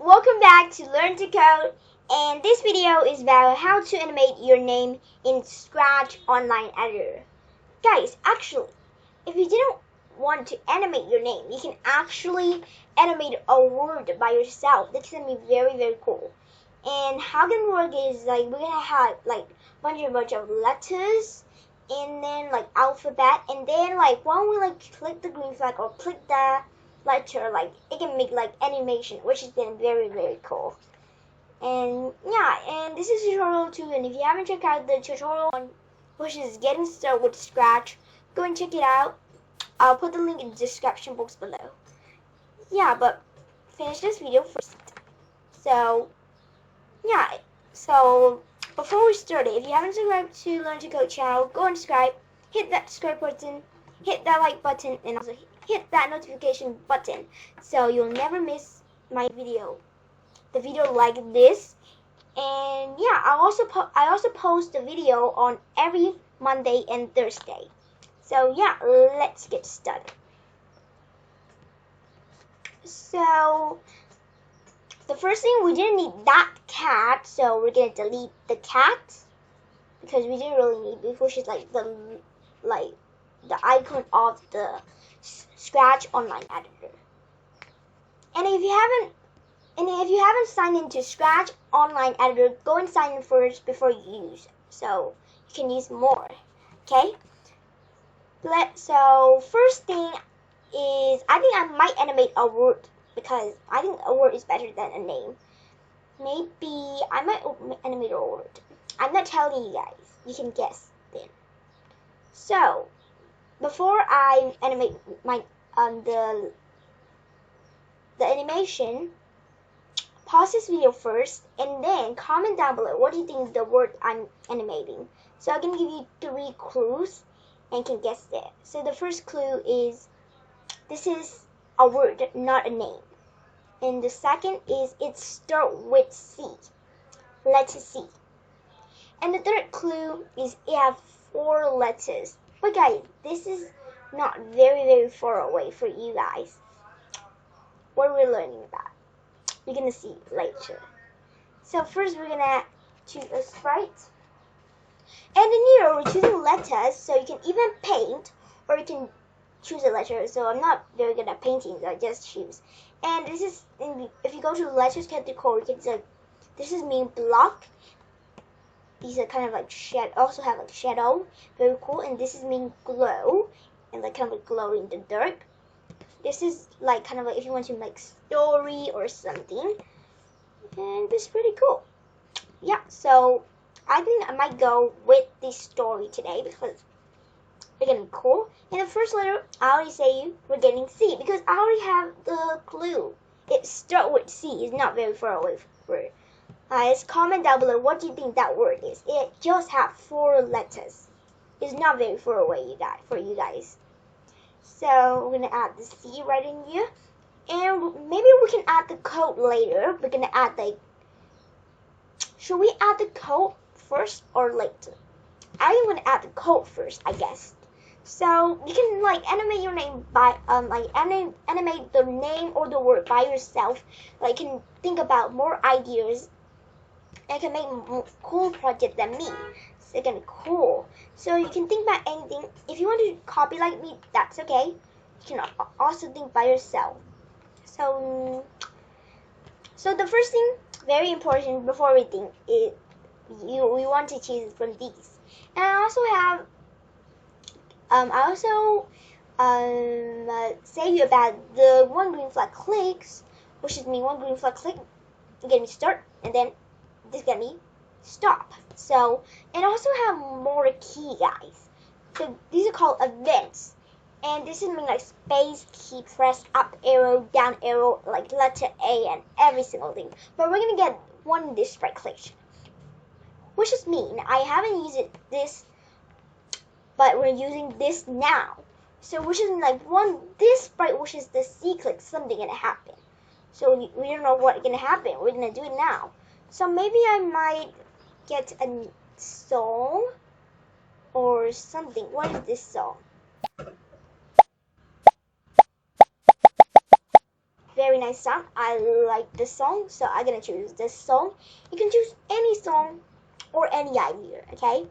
welcome back to Learn to Code, and this video is about how to animate your name in Scratch Online Editor. Guys, actually, if you didn't want to animate your name, you can actually animate a word by yourself. That's gonna be very cool. And how it work is we're gonna have bunch of letters and then alphabet, and then when we click the green flag or click the letter, it can make animation, which is then very cool. And yeah, and this is tutorial 2, and if you haven't checked out the tutorial 1, which is getting started with Scratch, go and check it out. I'll put the link in the description box below. Yeah, but finish this video first. So yeah, so before we start it, if you haven't subscribed to Learn to Code channel, go and subscribe, hit that subscribe button, hit that like button, and also hit that notification button so you'll never miss my video. The video like this. And yeah, I also post the video on every Monday and Thursday. So yeah, let's get started. So the first thing, we didn't need that cat, so we're gonna delete the cat because we didn't really need it, which is the icon of the Scratch Online Editor. And if you haven't signed into Scratch Online Editor, go and sign in first before you use it, so you can use more. Okay? So first thing is, I think I might animate a word because I think a word is better than a name. Maybe I might animate a word. I'm not telling you guys. You can guess then. So before I animate my the animation, pause this video first and then comment down below what do you think is the word I'm animating. So I'm gonna give you 3 clues and can guess that. So the first clue is this is a word, not a name. And the second is it starts with C. Letter C. And the third clue is it has 4 letters. But guys, this is not very far away for you guys. What are we learning about? You're gonna see later. So first we're gonna choose a sprite. And in here we're choosing letters, so you can even paint or you can choose a letter. So I'm not very good at painting, so I just choose. And this is if you go to the letters category, you can see this is mean block. These are kind of also have shadow, very cool. And this is mean glow, and kind of glow in the dark. This is kind of if you want to make story or something, and this is pretty cool. Yeah, so I think I might go with this story today because it's getting cool. And the first letter, I already say we're getting C because I already have the clue. It starts with C. It's not very far away from it. Just comment down below what do you think that word is. It just has 4 letters. It's not very far away, for you guys. So we're gonna add the C right in here, and maybe we can add the code later. We're gonna add should we add the code first or later? I'm gonna add the code first, I guess. So you can animate your name by animate the name or the word by yourself. You can think about more ideas and can make more cool projects than me. So it's gonna be cool. So you can think about anything. If you want to copy like me, that's okay. You can also think by yourself. So the first thing, very important before we think, is we want to choose from these. And I also have say you about the one green flag clicks, which is me one green flag click, get me start, and then this get me stop. So, and also have more key, guys. So these are called events, and this is mean space key, press up arrow, down arrow, letter A, and every single thing. But we're gonna get one this sprite click, which is mean I haven't used this, but we're using this now. So which is this sprite, which is the C click, something gonna happen. So we don't know what's gonna happen. We're gonna do it now. So maybe I might get a song or something. What is this song? very nice song. I like this song, so I'm gonna choose this song. You can choose any song or any idea, okay?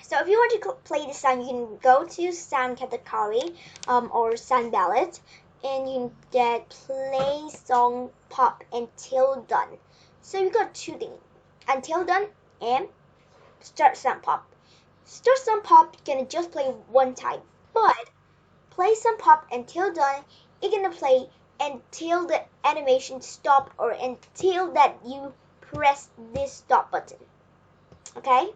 So if you want to play this song, you can go to sound category or sound ballot, and you can get play song pop until done. So you got two things, until done and start sound pop. Start sound pop, you're gonna just play one time, but play some pop until done, you're gonna play until the animation stop or until that you press this stop button. Okay?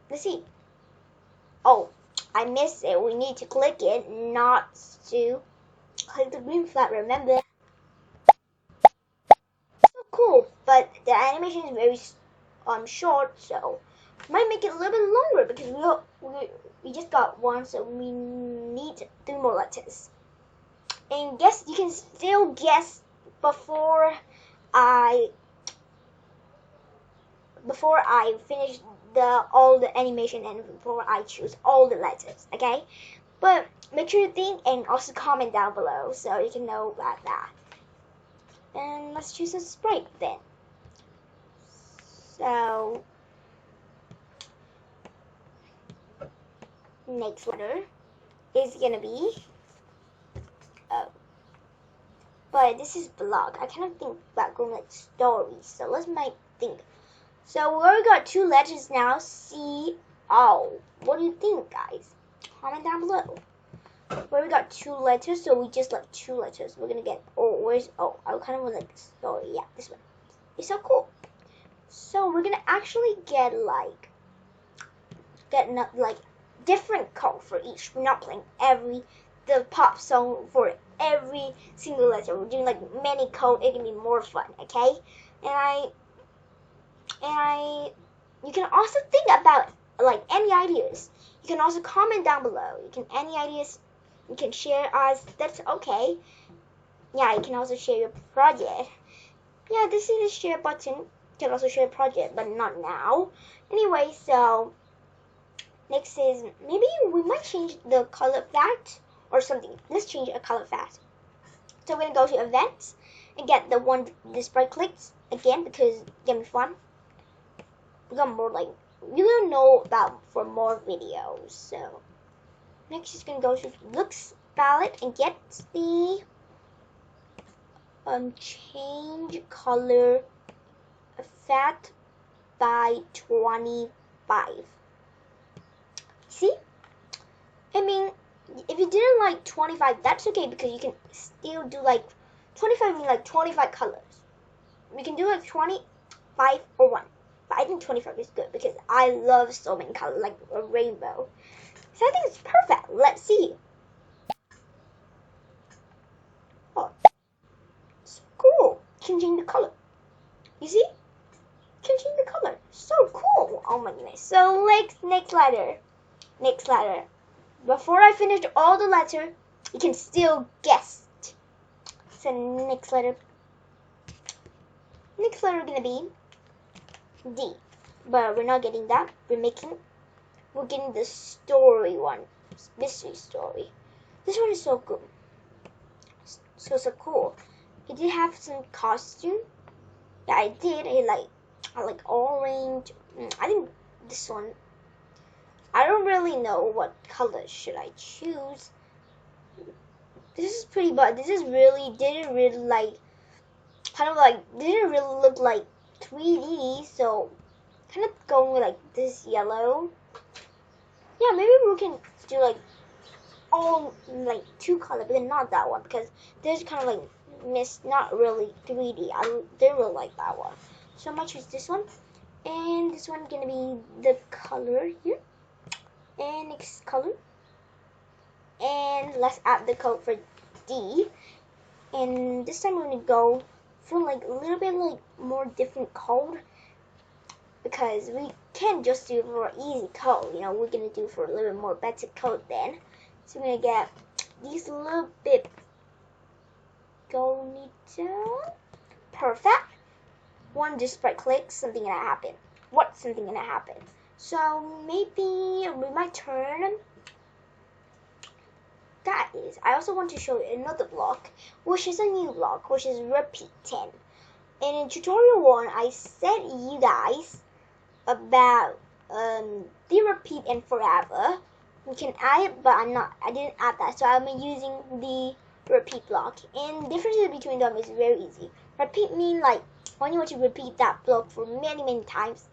Let's see. Oh, I missed it. We need to click it, not to click the green flag, remember? So cool, but the animation is very short, so might make it a little bit longer because we just got one, so we need 3 more letters. And guess you can still guess before I finish all the animation and before I choose all the letters, okay? But make sure you think and also comment down below so you can know about that. And let's choose a sprite then. So next letter is gonna be but this is blog. I cannot think about going like stories, so let's might think. So we already got 2 letters now. C-O. What do you think, guys? Comment down below. We already got 2 letters, so we just like 2 letters. We're gonna get where's I kind of want like story. Yeah, this one. It's so cool. So we're gonna actually get different code for each. We're not playing the pop song for every single letter. We're doing like many code. It can be more fun, okay? You can also think about like any ideas. You can also comment down below. Any ideas you can share us. That's okay. Yeah, you can also share your project. Yeah, this is the share button. You can also share a project, but not now. Anyway, so next is maybe we might change the color fat or something. Let's change a color fat. So we're gonna go to events and get the one the sprite clicks again because it's gonna be fun. We got more like we will know about for more videos. So next is gonna go to looks palette and get the change color fat by 25. See? I mean, if you didn't like 25, that's okay because you can still do like 25 means like 25 colors. We can do like 25 or 1. But I think 25 is good because I love so many colors, like a rainbow. So I think it's perfect. Let's see. Oh, so cool. Changing the color. You see? Changing the color. So cool. Oh my goodness. So next letter. Next letter. Before I finish all the letter, you can still guess. So next letter. Next letter gonna be D. But we're not getting that. We're getting the story one. Mystery story. This one is so good. So cool. It did have some costume. Yeah, I did. I like orange. I think this one. I don't really know what color should I choose. This is pretty, but this is didn't really look like 3D. So kind of going with like this yellow. Yeah, maybe we can do like all like 2 color, but then not that one because there's kind of like not really 3D. I didn't really like that one, so I might choose this one. And this one gonna be the color here. And next color. And let's add the code for D. And this time we're gonna go for like a little bit like more different code because we can't just do for easy code. You know, we're gonna do for a little bit more better code then. So we're gonna get these little bit going down. Perfect. One just right click, something gonna happen. What's something gonna happen? So maybe we might turn guys, I also want to show you another block, which is a new block, which is repeat 10. And in tutorial 1, I said you guys about the repeat and forever. You can add it, but I didn't add that, so I'm using the repeat block. And the difference between them is very easy. Repeat means like when you want to repeat that block for many times,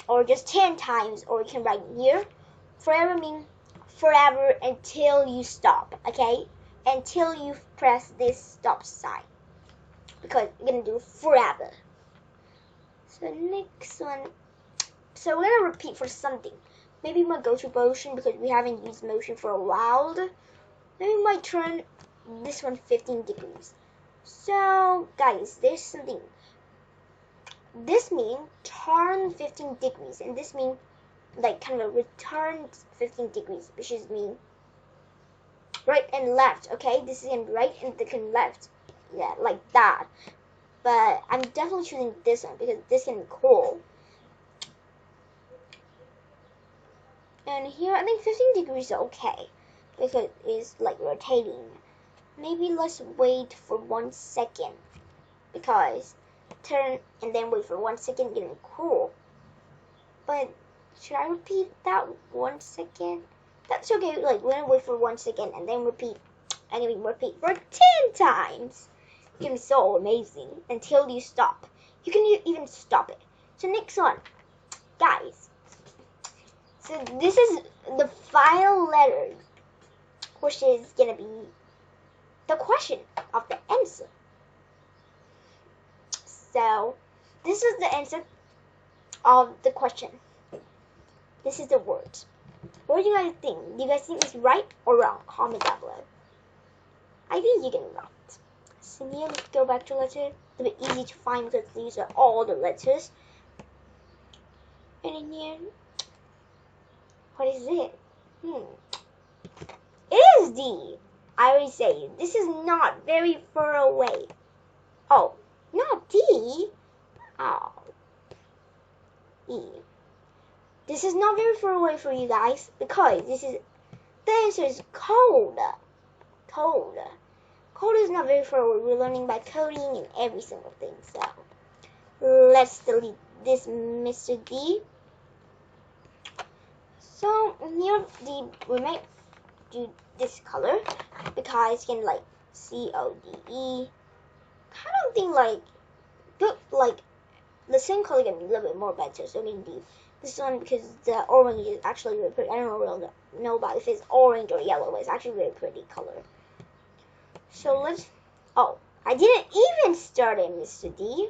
or just 10 times, or you can write here. Forever means forever until you stop, okay? Until you press this stop sign, because you're gonna do forever. So next one, so we're gonna repeat for something. Maybe we might go to motion because we haven't used motion for a while. Maybe we might turn this one 15 degrees. So guys, there's something. This means turn 15 degrees, and this means like kind of return 15 degrees, which is mean right and left, okay? This is in right and this in left. Yeah, like that. But I'm definitely choosing this one because this can be cool. And here, I think 15 degrees is okay because it's like rotating. Maybe let's wait for 1 second because turn and then wait for 1 second getting cool. But should I repeat that 1 second? That's okay. Like we're gonna wait for 1 second and then repeat. And then repeat for 10 times. It can be so amazing until you stop. You can even stop it. So next one, guys. So this is the final letter, which is gonna be the question of the answer. So this is the answer of the question. This is the word. What do you guys think? Do you guys think it's right or wrong? Comment down below. I think you get it right. So here, let's go back to letter. It's a bit easy to find because these are all the letters. And in here, what is it? It is D. I already say this is not very far away. Oh, not D. Oh, E. This is not very far away for you guys because this is the answer is cold. Cold. Code is not very far away. We're learning by coding and every single thing. So let's delete this Mr. D. So near D, we might do this color because you can like CODE. Kind of think like good, like the same color can be a little bit more better. So we can do this one because the orange is actually really pretty. I don't really know about if it's orange or yellow, but it's actually a really pretty color. So let's. Oh, I didn't even start it, Mr. D.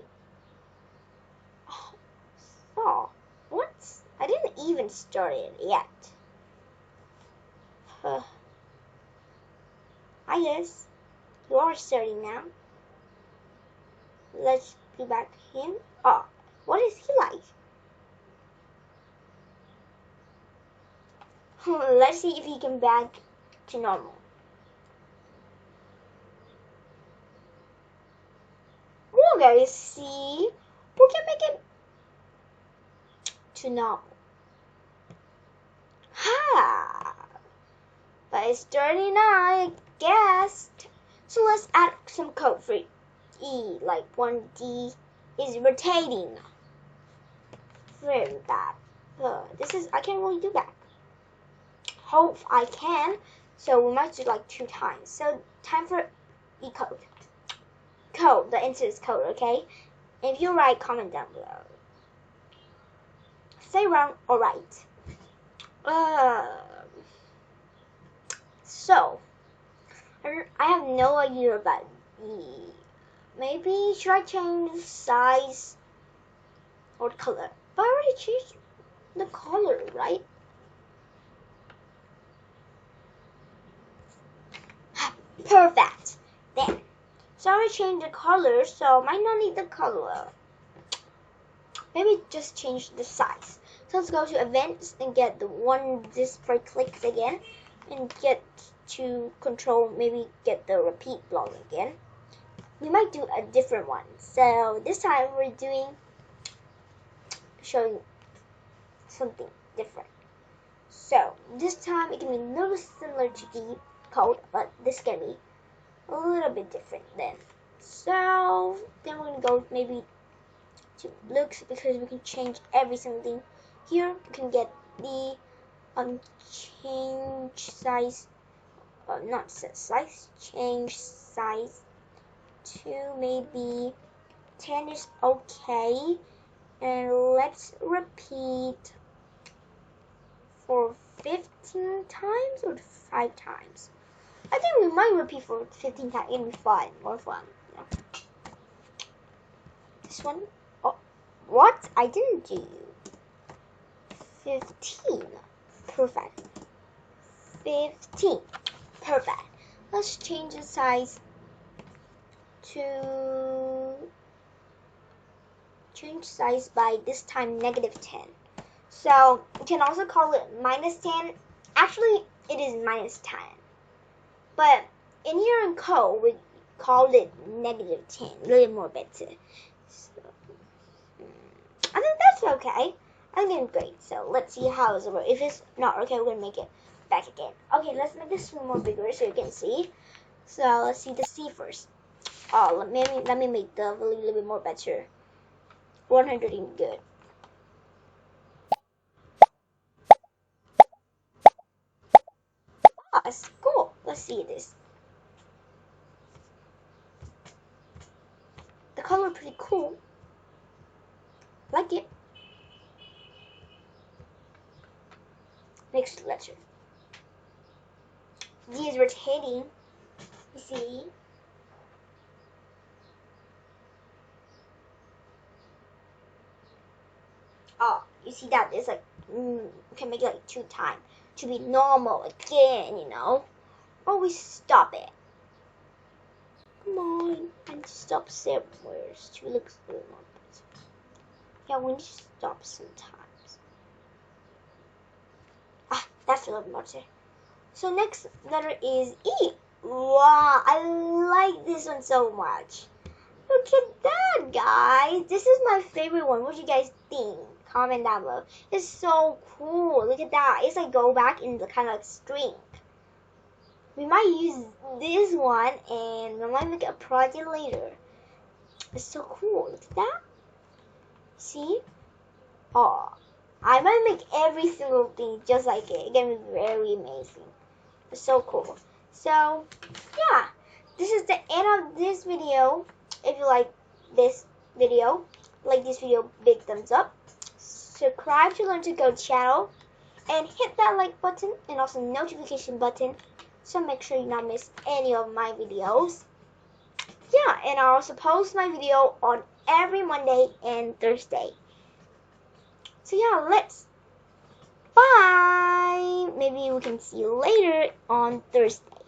Oh, what? I didn't even start it yet. I guess you are starting now. Let's be back to him. Oh, what is he like? Let's see if he can back to normal. We'll go see. We can make it to normal. Ha! But it's dirty now, I guess. So let's add some code for E, like 1D is rotating. Very bad. I can't really do that. Hope I can. So we might do like 2 times. So time for E code. Code. The answer is code, okay? If you're right, comment down below. Say wrong or right. So I have no idea about E. Maybe should I change the size or color? But I already changed the color, right? Perfect. Then, so I already changed the color, so I might not need the color. Maybe just change the size. So let's go to events and get the one display clicks again, and get to control. Maybe get the repeat block again. We might do a different one. So this time we're showing something different. So this time it can be a little similar to D, code, but this is gonna be a little bit different then. So then we're gonna go maybe to looks, because we can change every single thing. Here we can get the change size, not size, change size to maybe 10 is okay, and let's repeat for 15 times or 5 times. I think we might repeat for 15 times. It'll be fun, more fun. Yeah. This one, oh, what? I didn't do 15. Perfect. 15. Perfect. Let's change the size to change size by this time -10. So you can also call it -10. Actually, it is -10. But in here in code, we called it -10. A little more better. So, I think that's okay. I'm getting great. So let's see how it's work. If it's not okay, we're gonna make it back again. Okay, let's make this one more bigger so you can see. So let's see the C first. Oh, let me make the value a little bit more better. 100 is good. Ah, it's cool. Let's see this. The color pretty cool. Like it. Next letter. D is rotating. You see? Oh, you see that? It's like, you can make it like 2 times to be normal again, you know? Always stop it. Come on, I need to stop somewhere to look good. Yeah, we need to stop sometimes. Ah, that's a little better. So next letter is E. Wow, I like this one so much. Look at that, guys. This is my favorite one. What do you guys think? Comment down below. It's so cool. Look at that. It's like go back in the kind of like string. We might use this one and we might make a project later. It's so cool. Look at that. See? Oh, I might make every single thing just like it. It's gonna be very amazing. It's so cool. So, yeah. This is the end of this video. If you like this video, big thumbs up. Subscribe to Learn to Code channel and hit that like button and also notification button, so make sure you not miss any of my videos. Yeah, and I also post my video on every Monday and Thursday. So yeah, let's bye. Maybe we can see you later on Thursday.